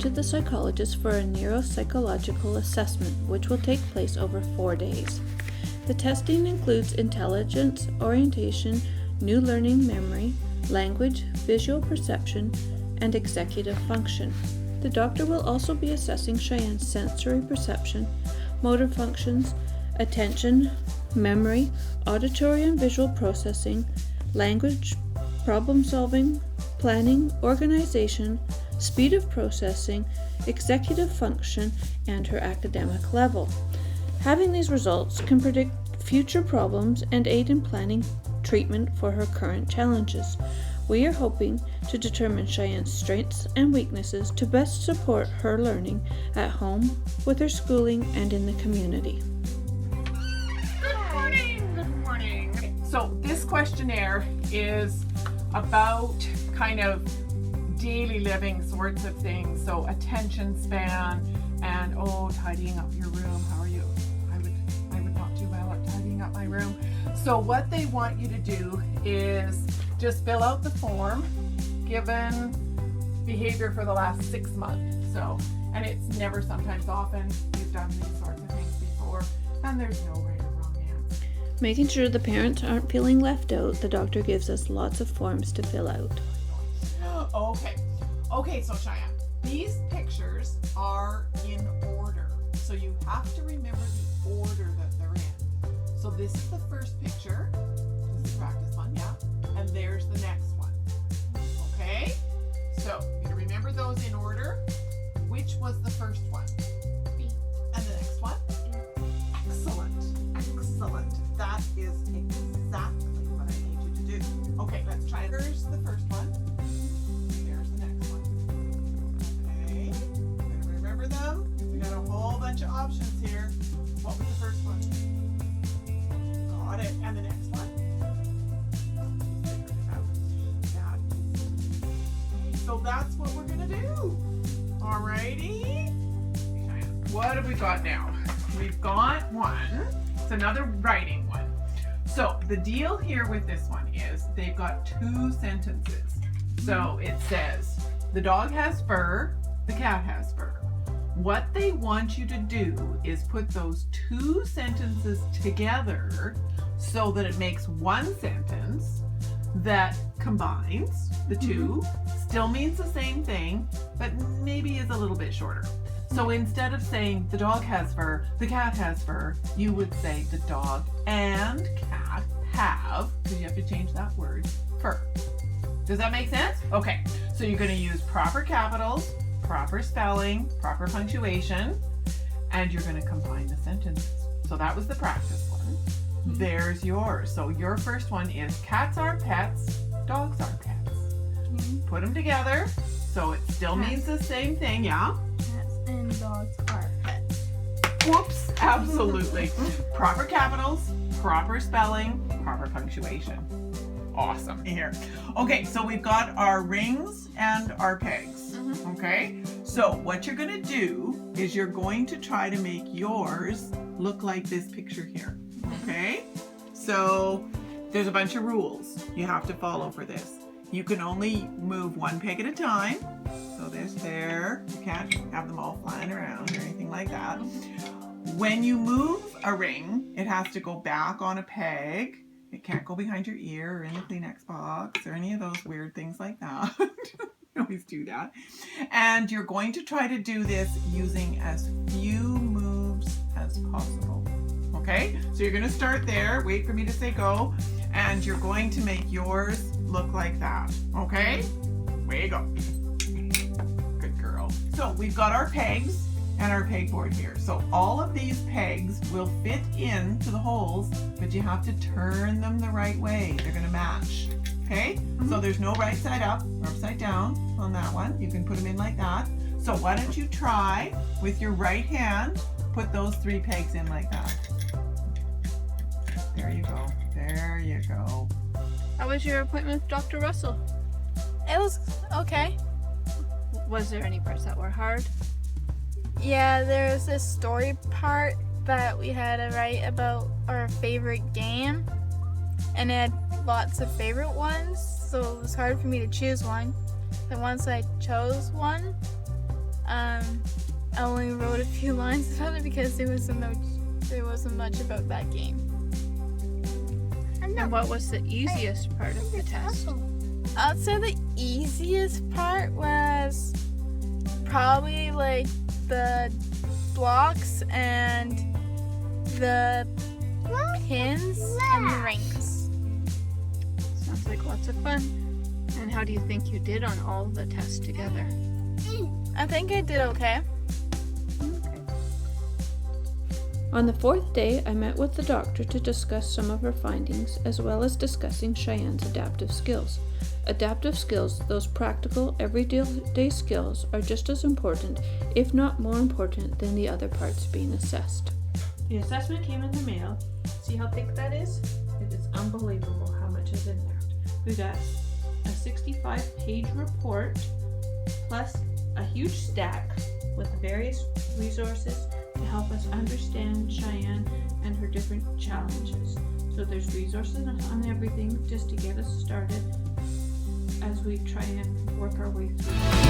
to the psychologist for a neuropsychological assessment, which will take place over 4 days. The testing includes intelligence, orientation, new learning memory, language, visual perception, and executive function. The doctor will also be assessing Cheyenne's sensory perception, motor functions, attention, memory, auditory and visual processing, language, problem solving, planning, organization, speed of processing, executive function, and her academic level. Having these results can predict future problems and aid in planning treatment for her current challenges. We are hoping to determine Cheyenne's strengths and weaknesses to best support her learning at home, with her schooling, and in the community. Good morning. So this questionnaire is about kind of daily living sorts of things. So attention span and tidying up your room. How are you? I would not do well at tidying up my room. So what they want you to do is just fill out the form, given behavior for the last 6 months. So, and it's never, sometimes, often. You've done these sorts of things before, and there's no right or wrong answer. Making sure the parents aren't feeling left out, the doctor gives us lots of forms to fill out. Okay, so Cheyenne, these pictures are in order. So you have to remember the order that they're in. So this is the first picture. This is the practice one, yeah. And there's the next one. Okay? So you're going to remember those in order. Which was the first one? B. And the next one? Excellent. That is exactly what I need you to do. Okay, let's try it. Here's the first one. There's the next one. Okay, gonna remember them. We got a whole bunch of options here. What was the first one? Got it. And the next one? Figured it out. So that's what we're gonna do. Alrighty. What have we got now? We've got one. It's another writing one. So the deal here with this one is they've got 2 sentences. So it says, the dog has fur, the cat has fur. What they want you to do is put those 2 sentences together so that it makes one sentence that combines the 2, still means the same thing, but maybe is a little bit shorter. So instead of saying the dog has fur, the cat has fur, you would say the dog and cat have, because you have to change that word, fur. Does that make sense? Okay, so you're going to use proper capitals, proper spelling, proper punctuation, and you're going to combine the sentences. So that was the practice one. There's yours. So your first one is cats are pets, dogs are pets. Put them together so it still means the same thing, yeah? Cats and dogs are pets. Whoops, absolutely. Proper capitals, proper spelling, proper punctuation. Awesome. Here. Okay, so we've got our rings and our pegs. Okay, so what you're going to do is you're going to try to make yours look like this picture here. Okay, so there's a bunch of rules you have to follow for this. You can only move one peg at a time. So there's there. You can't have them all flying around or anything like that. When you move a ring, it has to go back on a peg. It can't go behind your ear or in the Kleenex box or any of those weird things like that. You always do that. And you're going to try to do this using as few moves as possible. Okay, so you're going to start there. Wait for me to say go. And you're going to make yours look like that. Okay? Way you go. Good girl. So we've got our pegs and our pegboard here. So all of these pegs will fit into the holes, but you have to turn them the right way. They're going to match. Okay? So there's no right side up or upside down on that one. You can put them in like that. So why don't you try with your right hand, put those 3 pegs in like that. There you go. There you go. How was your appointment with Dr. Russell? It was okay. Was there any parts that were hard? Yeah, there was this story part that we had to write about our favorite game, and it had lots of favorite ones, so it was hard for me to choose one. And once I chose one, I only wrote a few lines about it because there wasn't much about that game. And what was the easiest part of the test? I'd say the easiest part was probably like the blocks and the pins and the rings. Sounds like lots of fun. And how do you think you did on all the tests together? I think I did okay. On the 4th day, I met with the doctor to discuss some of her findings, as well as discussing Cheyenne's adaptive skills. Adaptive skills, those practical, everyday skills, are just as important, if not more important, than the other parts being assessed. The assessment came in the mail. See how thick that is? It is unbelievable how much is in there. We got a 65-page report, plus a huge stack with various resources to help us understand Cheyenne and her different challenges. So there's resources on everything just to get us started as we try and work our way through.